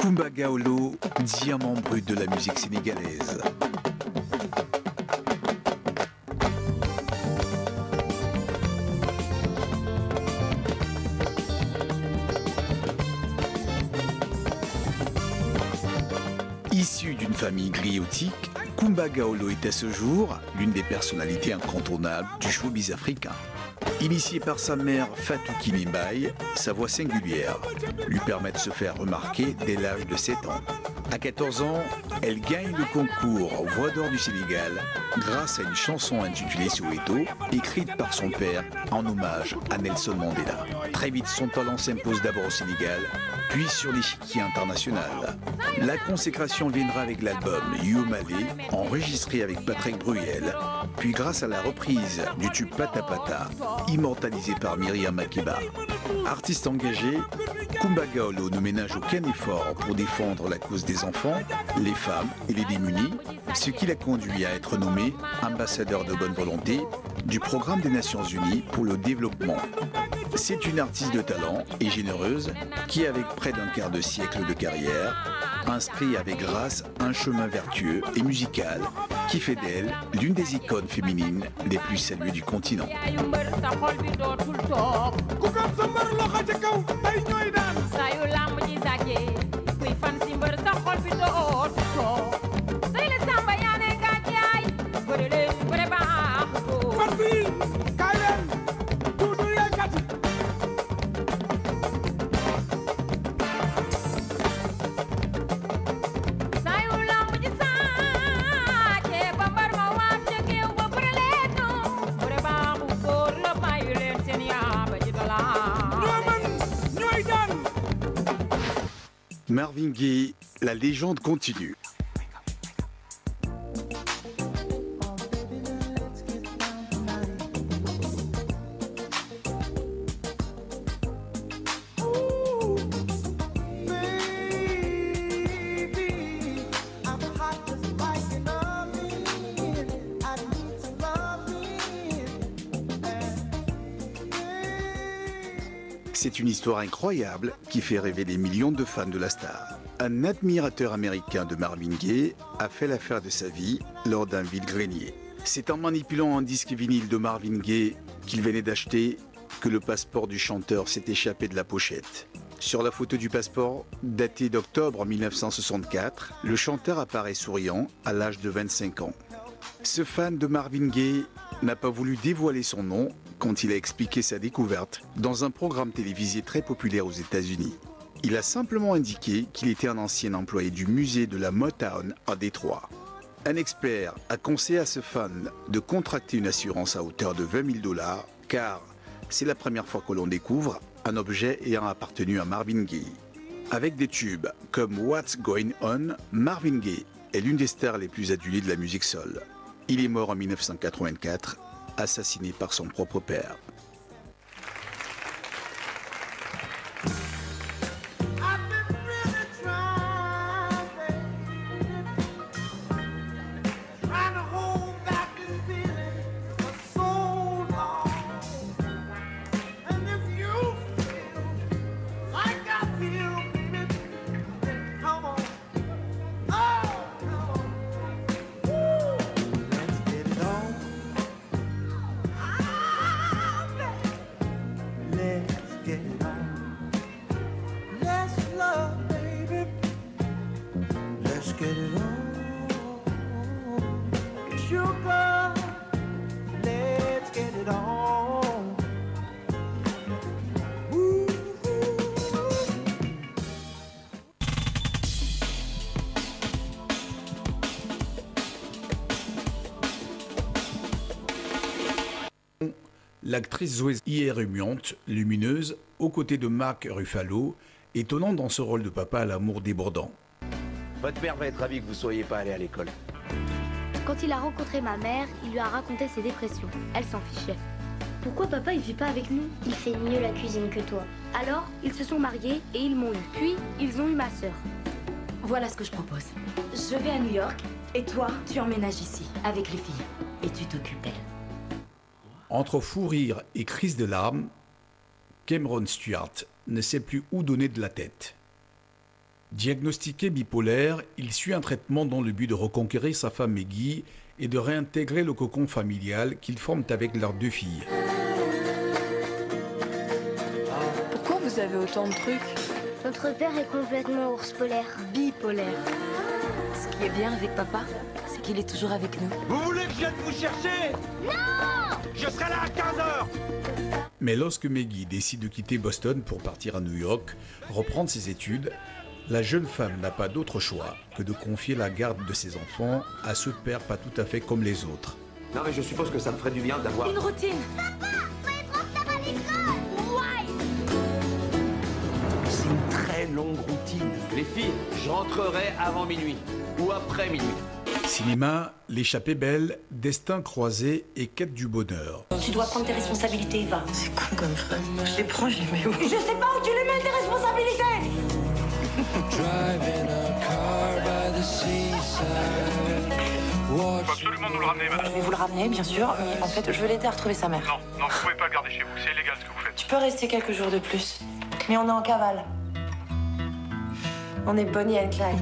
Kumba Gawlo, diamant brut de la musique sénégalaise. Issu d'une famille griotique, Kumba Gawlo est à ce jour l'une des personnalités incontournables du showbiz africain. Initié par sa mère Fatou Kinembaye, sa voix singulière lui permet de se faire remarquer dès l'âge de 7 ans. À 14 ans, elle gagne le concours Voix d'or du Sénégal grâce à une chanson intitulée Soweto, écrite par son père en hommage à Nelson Mandela. Très vite, son talent s'impose d'abord au Sénégal, puis sur l'échiquier international. La consécration viendra avec l'album You Malé, enregistré avec Patrick Bruel, puis grâce à la reprise du tube Pata Pata, immortalisé par Myriam Makeba. Artiste engagé, Kumba Gawlo ne ménage aucun effort pour défendre la cause des enfants, les femmes et les démunis, ce qui l'a conduit à être nommé ambassadeur de bonne volonté du Programme des Nations Unies pour le développement. C'est une artiste de talent et généreuse qui, avec près d'un quart de siècle de carrière, inscrit avec grâce un chemin vertueux et musical qui fait d'elle l'une des icônes féminines les plus saluées du continent. Marvin Gaye, la légende continue. C'est une histoire incroyable qui fait rêver les millions de fans de la star. Un admirateur américain de Marvin Gaye a fait l'affaire de sa vie lors d'un vide-grenier. C'est en manipulant un disque vinyle de Marvin Gaye qu'il venait d'acheter que le passeport du chanteur s'est échappé de la pochette. Sur la photo du passeport, datée d'octobre 1964, le chanteur apparaît souriant à l'âge de 25 ans. Ce fan de Marvin Gaye n'a pas voulu dévoiler son nom quand il a expliqué sa découverte dans un programme télévisé très populaire aux États-Unis. Il a simplement indiqué qu'il était un ancien employé du musée de la Motown à Détroit. Un expert a conseillé à ce fan de contracter une assurance à hauteur de $20 000 car c'est la première fois que l'on découvre un objet ayant appartenu à Marvin Gaye. Avec des tubes comme What's Going On, Marvin Gaye est l'une des stars les plus adulées de la musique soul. Il est mort en 1984, assassiné par son propre père. L'actrice Zoé y est remuante, lumineuse, aux côtés de Mark Ruffalo, étonnant dans ce rôle de papa à l'amour débordant. Votre père va être ravi que vous ne soyez pas allé à l'école. Quand il a rencontré ma mère, il lui a raconté ses dépressions. Elle s'en fichait. Pourquoi papa il vit pas avec nous? Il fait mieux la cuisine que toi. Alors, ils se sont mariés et ils m'ont eu. Puis, ils ont eu ma sœur. Voilà ce que je propose. Je vais à New York et toi, tu emménages ici avec les filles et tu t'occupes d'elles. Entre fou rire et crise de larmes, Cameron Stewart ne sait plus où donner de la tête. Diagnostiqué bipolaire, il suit un traitement dans le but de reconquérir sa femme Maggie et de réintégrer le cocon familial qu'ils forment avec leurs 2 filles. Pourquoi vous avez autant de trucs? Notre père est complètement ours polaire. Bipolaire. Ce qui est bien avec papa, c'est qu'il est toujours avec nous. Vous voulez que je vienne vous chercher? Non! Je serai là à 15h! Mais lorsque Maggie décide de quitter Boston pour partir à New York, reprendre ses études, la jeune femme n'a pas d'autre choix que de confier la garde de ses enfants à ce père pas tout à fait comme les autres. Non mais je suppose que ça me ferait du bien d'avoir... Une routine. C'est une très longue routine. Les filles, je rentrerai avant minuit. Ou après minuit. Cinéma, l'échappée belle, destin croisé et quête du bonheur. Tu dois prendre tes responsabilités, va. C'est con comme phrase. Je les prends, je les mets où? Je sais pas où tu les mets, tes responsabilités. Faut absolument nous le ramener, madame. Je vais vous le ramener, bien sûr, mais en fait, je veux l'aider à retrouver sa mère. Non, vous pouvez pas le garder chez vous, c'est illégal ce que vous faites. Tu peux rester quelques jours de plus, mais on est en cavale. On est Bonnie and Clyde.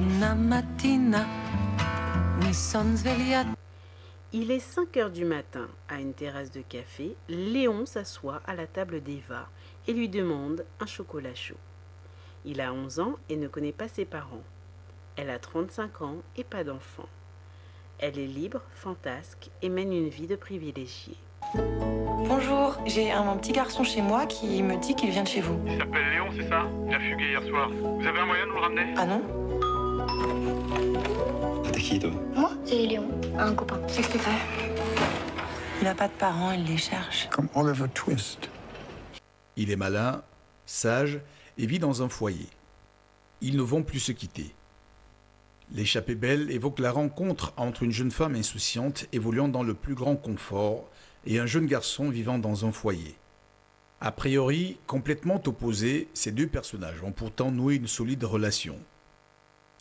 Il est 5h du matin. À une terrasse de café, Léon s'assoit à la table d'Eva et lui demande un chocolat chaud. Il a 11 ans et ne connaît pas ses parents. Elle a 35 ans et pas d'enfant. Elle est libre, fantasque et mène une vie de privilégiée. Bonjour, j'ai un petit garçon chez moi qui me dit qu'il vient de chez vous. Il s'appelle Léon, c'est ça? Il a fugué hier soir. Vous avez un moyen de nous le ramener? Ah non? T'es qui, toi? Moi, c'est Léon, un copain. Qu'est-ce que t'as? Il n'a pas de parents, il les cherche. Comme Oliver Twist. Il est malin, sage et vit dans un foyer. Ils ne vont plus se quitter. L'échappée belle évoque la rencontre entre une jeune femme insouciante évoluant dans le plus grand confort et un jeune garçon vivant dans un foyer. A priori, complètement opposés, ces 2 personnages ont pourtant noué une solide relation.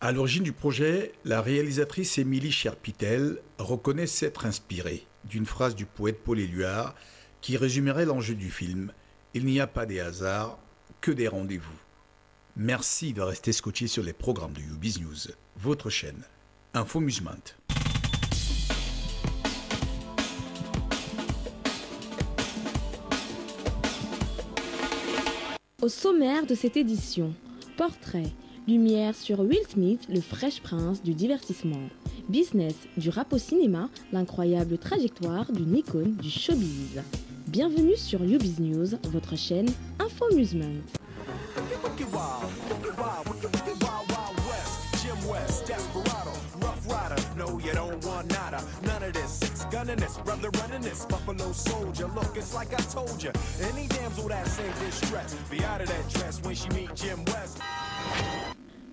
À l'origine du projet, la réalisatrice Émilie Cherpitel reconnaît s'être inspirée d'une phrase du poète Paul Éluard qui résumerait l'enjeu du film « Il n'y a pas des hasards, que des rendez-vous ». Merci de rester scotché sur les programmes de YouBiz News, votre chaîne Infomusement. Au sommaire de cette édition, portrait, lumière sur Will Smith, le Fresh Prince du divertissement. Business, du rap au cinéma, l'incroyable trajectoire d'une icône du showbiz. Bienvenue sur YouBiz News, votre chaîne Infomusement.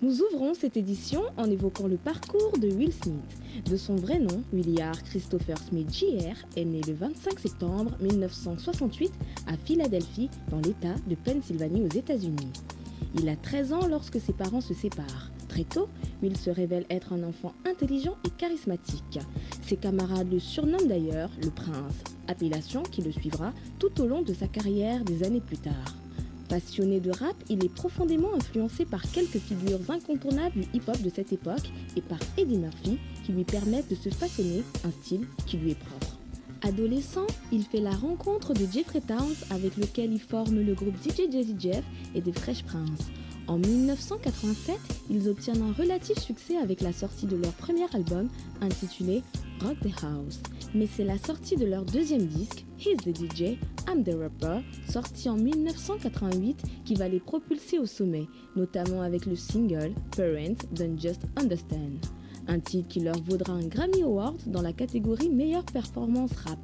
Nous ouvrons cette édition en évoquant le parcours de Will Smith. De son vrai nom, Williard Christopher Smith Jr. est né le 25 septembre 1968 à Philadelphie, dans l'État de Pennsylvanie aux États-Unis. Il a 13 ans lorsque ses parents se séparent. Très tôt, Will se révèle être un enfant intelligent et charismatique. Ses camarades le surnomment d'ailleurs le Prince, appellation qui le suivra tout au long de sa carrière des années plus tard. Passionné de rap, il est profondément influencé par quelques figures incontournables du hip-hop de cette époque et par Eddie Murphy qui lui permettent de se façonner un style qui lui est propre. Adolescent, il fait la rencontre de Jeffrey Towns avec lequel il forme le groupe DJ Jazzy Jeff et des Fresh Prince. En 1987, ils obtiennent un relatif succès avec la sortie de leur premier album intitulé Rock the House. Mais c'est la sortie de leur deuxième disque, He's the DJ, I'm the Rapper, sorti en 1988 qui va les propulser au sommet, notamment avec le single Parents Don't Just Understand. Un titre qui leur vaudra un Grammy Award dans la catégorie meilleure performance rap.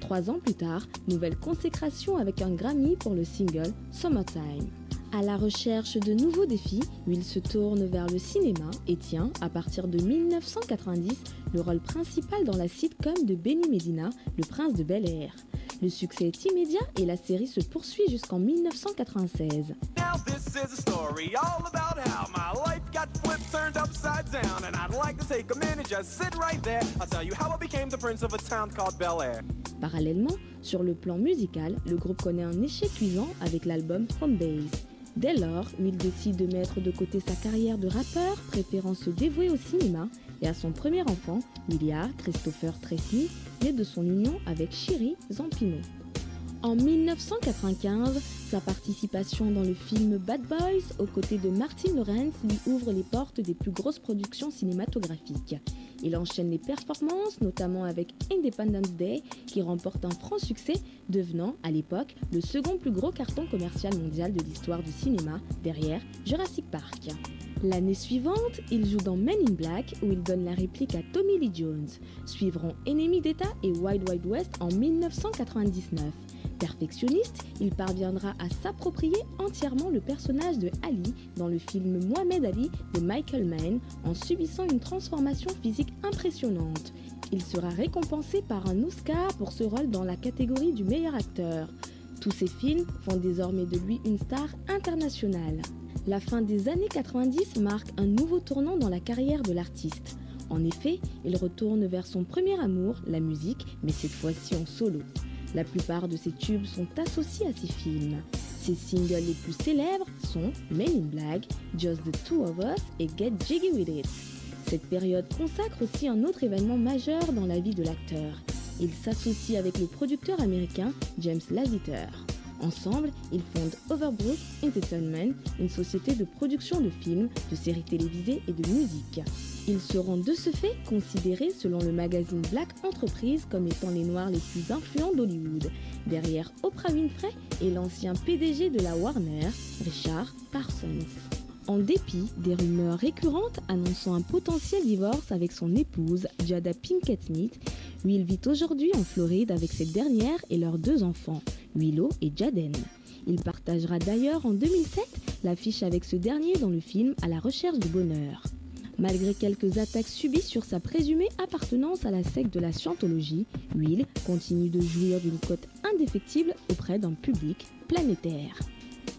3 ans plus tard, nouvelle consécration avec un Grammy pour le single Summertime. À la recherche de nouveaux défis, Will se tourne vers le cinéma et tient, à partir de 1990, le rôle principal dans la sitcom de Benny Medina, Le Prince de Bel-Air. Le succès est immédiat et la série se poursuit jusqu'en 1996. Parallèlement, sur le plan musical, le groupe connaît un échec cuisant avec l'album Home Base. Dès lors, Will décide de mettre de côté sa carrière de rappeur, préférant se dévouer au cinéma et à son premier enfant, Williard Christopher Trey Smith, né de son union avec Shiri Zampino. En 1995, sa participation dans le film Bad Boys aux côtés de Martin Lawrence lui ouvre les portes des plus grosses productions cinématographiques. Il enchaîne les performances, notamment avec Independence Day, qui remporte un franc succès, devenant à l'époque le second plus gros carton commercial mondial de l'histoire du cinéma, derrière Jurassic Park. L'année suivante, il joue dans Men in Black, où il donne la réplique à Tommy Lee Jones. Suivront Ennemi d'État et Wild Wild West en 1999. Perfectionniste, il parviendra à s'approprier entièrement le personnage de Ali dans le film Mohamed Ali de Michael Mann en subissant une transformation physique impressionnante. Il sera récompensé par un Oscar pour ce rôle dans la catégorie du meilleur acteur. Tous ces films font désormais de lui une star internationale. La fin des années 90 marque un nouveau tournant dans la carrière de l'artiste. En effet, il retourne vers son premier amour, la musique, mais cette fois-ci en solo. La plupart de ses tubes sont associés à ses films. Ses singles les plus célèbres sont Men in Black, Just the Two of Us et Get Jiggy With It. Cette période consacre aussi un autre événement majeur dans la vie de l'acteur. Il s'associe avec le producteur américain James Lasseter. Ensemble, ils fondent Overbrook Entertainment, une société de production de films, de séries télévisées et de musique. Ils seront de ce fait considérés selon le magazine Black Enterprise comme étant les Noirs les plus influents d'Hollywood, derrière Oprah Winfrey et l'ancien PDG de la Warner, Richard Parsons. En dépit des rumeurs récurrentes annonçant un potentiel divorce avec son épouse, Jada Pinkett Smith, Will vit aujourd'hui en Floride avec cette dernière et leurs 2 enfants, Willow et Jaden. Il partagera d'ailleurs en 2007 l'affiche avec ce dernier dans le film À la recherche du bonheur. Malgré quelques attaques subies sur sa présumée appartenance à la secte de la Scientologie, Will continue de jouir d'une cote indéfectible auprès d'un public planétaire.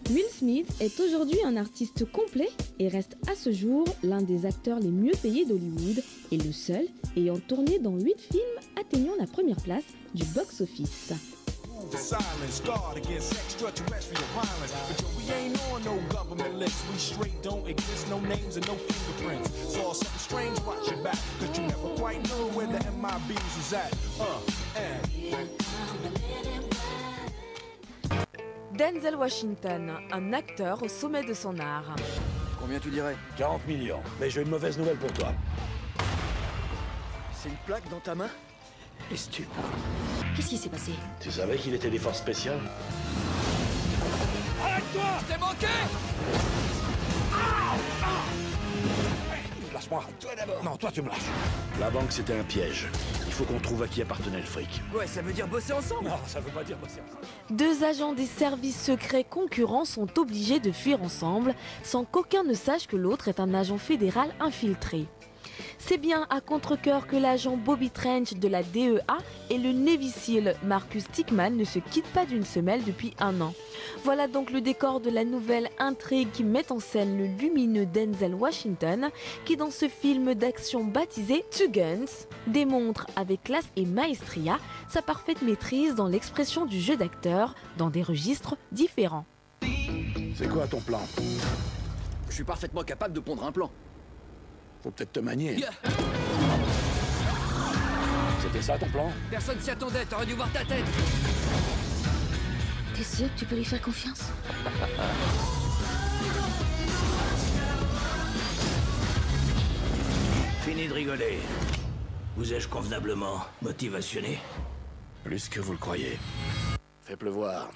Will Smith est aujourd'hui un artiste complet et reste à ce jour l'un des acteurs les mieux payés d'Hollywood et le seul ayant tourné dans 8 films atteignant la première place du box-office. Silence, guard against extraterrestrial violence. But yo, we ain't on no government list. We straight don't exist, no names and no fingerprints. So all something strange, watch your back, cause you never quite know where the MIBs is at. Denzel Washington, un acteur au sommet de son art. Combien tu dirais? 40 millions. Mais j'ai une mauvaise nouvelle pour toi. C'est une plaque dans ta main? Et stupide. Qu'est-ce qui s'est passé? Tu savais qu'il était des forces spéciales? Arrête-toi! Je t'ai manqué! Lâche-moi. Toi d'abord. Non, toi tu me lâches. La banque c'était un piège. Il faut qu'on trouve à qui appartenait le fric. Ouais, ça veut dire bosser ensemble? Non, ça veut pas dire bosser ensemble. 2 agents des services secrets concurrents sont obligés de fuir ensemble sans qu'aucun ne sache que l'autre est un agent fédéral infiltré. C'est bien à contre-cœur que l'agent Bobby Trench de la DEA et le Navy SEAL Marcus Tickman ne se quittent pas d'une semelle depuis 1 an. Voilà donc le décor de la nouvelle intrigue qui met en scène le lumineux Denzel Washington qui dans ce film d'action baptisé Two Guns démontre avec classe et maestria sa parfaite maîtrise dans l'expression du jeu d'acteur dans des registres différents. C'est quoi ton plan? Je suis parfaitement capable de pondre un plan. Faut peut-être te manier. Yeah. C'était ça ton plan? Personne s'y attendait, t'aurais dû voir ta tête. T'es sûr que tu peux lui faire confiance? Fini de rigoler. Vous ai-je convenablement motivationné? Plus que vous le croyez. Fait pleuvoir.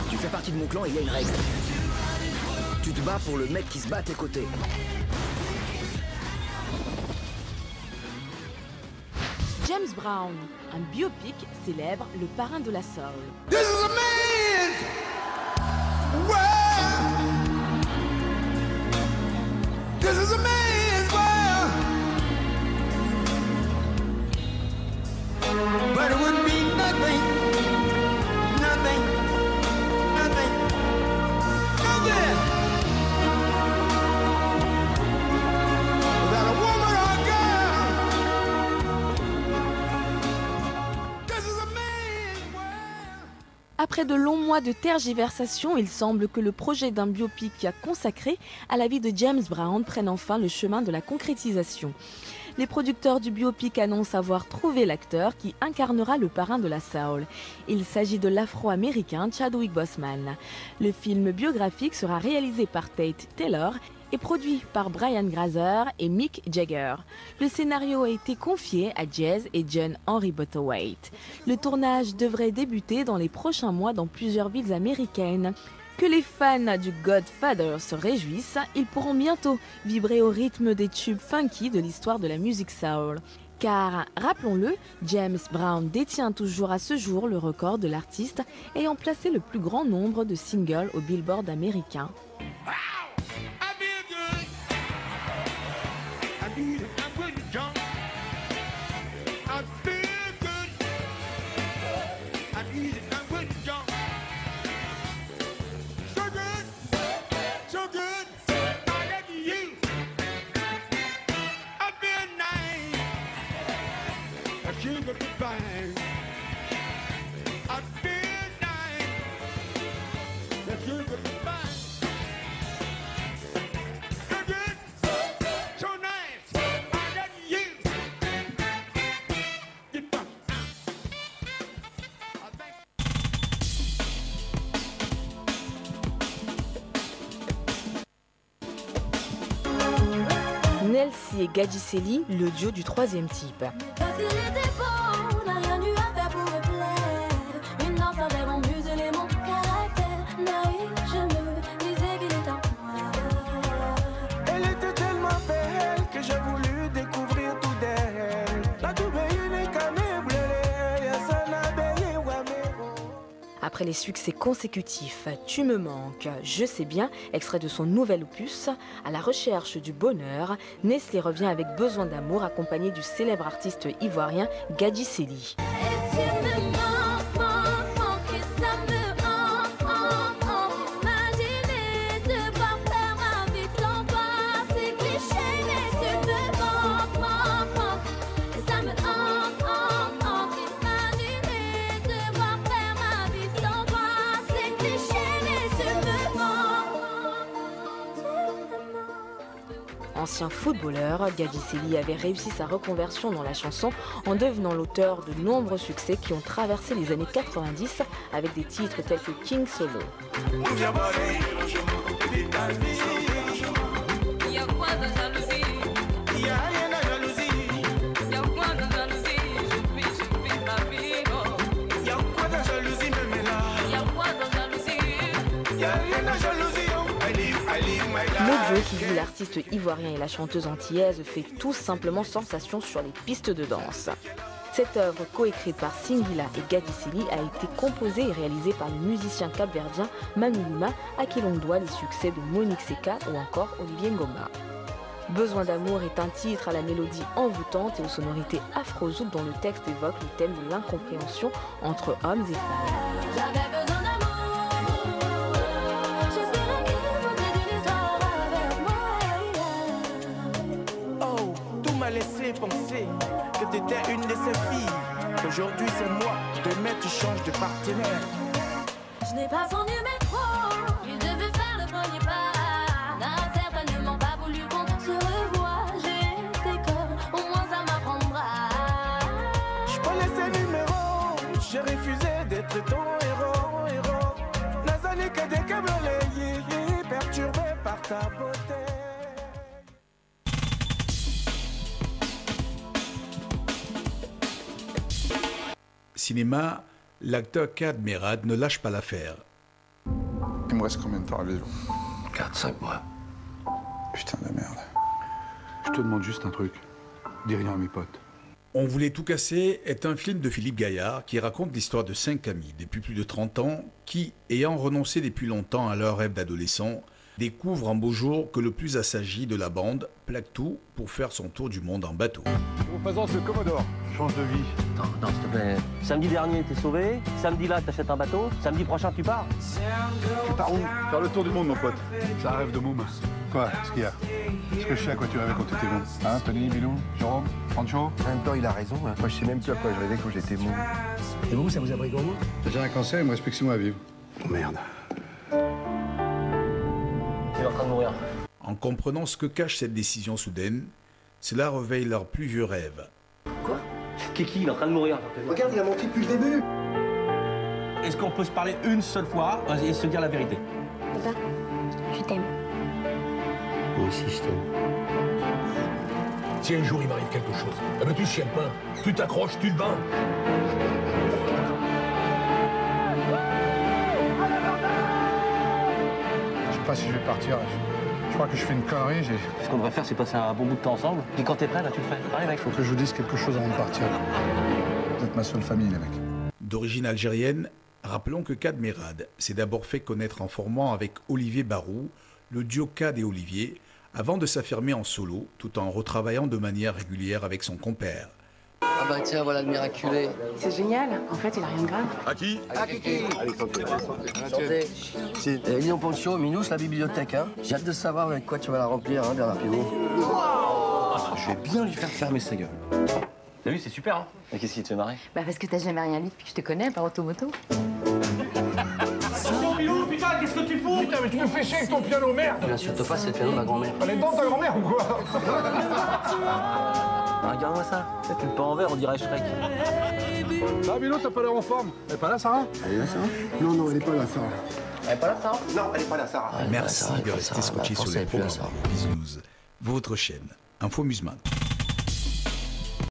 Tu fais partie de mon clan et il y a une règle. Tu te bats pour le mec qui se bat à tes côtés. James Brown, un biopic célèbre le parrain de la soul. This is a man's world. This is a man's world. But it would be nothing, nothing, nothing, nothing. Without a woman or a girl. This is a man's world. Après de longs mois de tergiversation, il semble que le projet d'un biopic consacré à la vie de James Brown prenne enfin le chemin de la concrétisation. Les producteurs du biopic annoncent avoir trouvé l'acteur qui incarnera le parrain de la soul. Il s'agit de l'Afro-américain Chadwick Boseman. Le film biographique sera réalisé par Tate Taylor et produit par Brian Grazer et Mick Jagger. Le scénario a été confié à Jazz et John Henry Botherwaite. Le tournage devrait débuter dans les prochains mois dans plusieurs villes américaines. Que les fans du Godfather se réjouissent, ils pourront bientôt vibrer au rythme des tubes funky de l'histoire de la musique soul. Car, rappelons-le, James Brown détient toujours à ce jour le record de l'artiste ayant placé le plus grand nombre de singles au Billboard américain. Nelsi et Gadji le duo du troisième type. Elle était tellement belle que j'ai voulu découvrir tout d'elle. La Après les succès consécutifs Tu me manques, Je sais bien, extrait de son nouvel opus, à la recherche du bonheur, Nestlé revient avec Besoin d'amour accompagné du célèbre artiste ivoirien Gadji Sely. Ancien footballeur, Gadji Sely avait réussi sa reconversion dans la chanson en devenant l'auteur de nombreux succès qui ont traversé les années 90 avec des titres tels que King Solo. Le duo qui lie l'artiste ivoirien et la chanteuse antillaise fait tout simplement sensation sur les pistes de danse. Cette œuvre, coécrite par Singila et Gadji Sely, a été composée et réalisée par le musicien capverdien Manu Luma, à qui l'on doit les succès de Monique Seka ou encore Olivier Ngoma. Besoin d'amour est un titre à la mélodie envoûtante et aux sonorités afro-zouk dont le texte évoque le thème de l'incompréhension entre hommes et femmes. Laisser penser que t'étais une de ces filles. Aujourd'hui c'est moi, demain tu changes de partenaire. Je n'ai pas son numéro, il devait faire le premier pas. N'a certainement pas voulu qu'on se revoie. J'ai tes cœurs, au moins ça m'apprendra. Je peux laisser numéro, j'ai refusé d'être ton héros. Nazani que des câbles perturbé par ta beauté. Cinéma, l'acteur Kad Merad ne lâche pas l'affaire. Il me reste combien de temps à vivre? 4-5 mois. Putain de merde. Je te demande juste un truc. Dis rien à mes potes. On voulait tout casser est un film de Philippe Gaillard qui raconte l'histoire de 5 amis depuis plus de 30 ans qui, ayant renoncé depuis longtemps à leur rêve d'adolescent, découvre un beau jour que le plus assagi de la bande plaque tout pour faire son tour du monde en bateau. Je vous présente le Commodore. Change de vie. Non, s'il te plaît. Samedi dernier, t'es sauvé. Samedi là, t'achètes un bateau. Samedi prochain, tu pars. Tu pars où? Faire le tour du monde, mon pote. C'est un rêve de môme. Quoi? Qu'est-ce qu'il y a? Est-ce que je sais à quoi tu rêvais quand t'étais môme? Hein, Tony, Bilou, Jérôme, Pancho? En même temps, il a raison. Hein. Moi, je sais même plus à quoi je rêvais quand j'étais môme. Et vous, ça vous a pris comment? J'ai déjà un cancer, il me reste plus que 6 mois à vivre. Oh merde. Il est en train de mourir. En comprenant ce que cache cette décision soudaine, cela réveille leurs plus vieux rêves. Quoi? Kiki, il est en train de mourir. Regarde, il a menti depuis le début. Est-ce qu'on peut se parler une seule fois et se dire la vérité? Papa, je t'aime. Moi aussi, je t'aime. Si un jour il m'arrive quelque chose, eh ben tu chiales pas, tu t'accroches, tu te bats. Je sais pas si je vais partir. Je crois que je fais une connerie. Ce qu'on devrait faire, c'est passer un bon bout de temps ensemble. Et quand t'es prêt, là, tu le fais. Allez, mec. Faut que je vous dise quelque chose avant de partir. Vous êtes ma seule famille, les mecs. D'origine algérienne, rappelons que Kad Merad s'est d'abord fait connaître en formant avec Olivier Barou le duo Kad et Olivier, avant de s'affirmer en solo, tout en retravaillant de manière régulière avec son compère. Ah bah tiens, voilà le miraculé. C'est génial. En fait, il a rien de grave. À qui? À Kiki. Santé. Lyon Poncho, Minous, la bibliothèque. Hein. J'ai hâte de savoir avec quoi tu vas la remplir, hein, Bernard Pivot. Je vais bien lui faire fermer sa gueule. T'as vu, c'est super, hein? Mais qu'est-ce qui te fait marrer? Bah parce que t'as jamais rien dit depuis que je te connais, par automoto. Putain, qu'est-ce que tu fous? Putain, mais tu me fais chier avec ton piano, merde! Tu l'insultes pas, c'est le piano de ma grand-mère. Elle est dedans, ta grand-mère, ou quoi? Regarde-moi ça. Tu le peins en vert, on dirait Shrek. Ah, Milo, t'as pas l'air en forme. Elle est pas là, Sarah? Elle est là, Sarah? Non, elle est pas là, Sarah. Elle est pas là, Sarah? Non, elle est pas là, Sarah. Merci de rester scotché sur les programmes Bisous, votre chaîne Info Musement.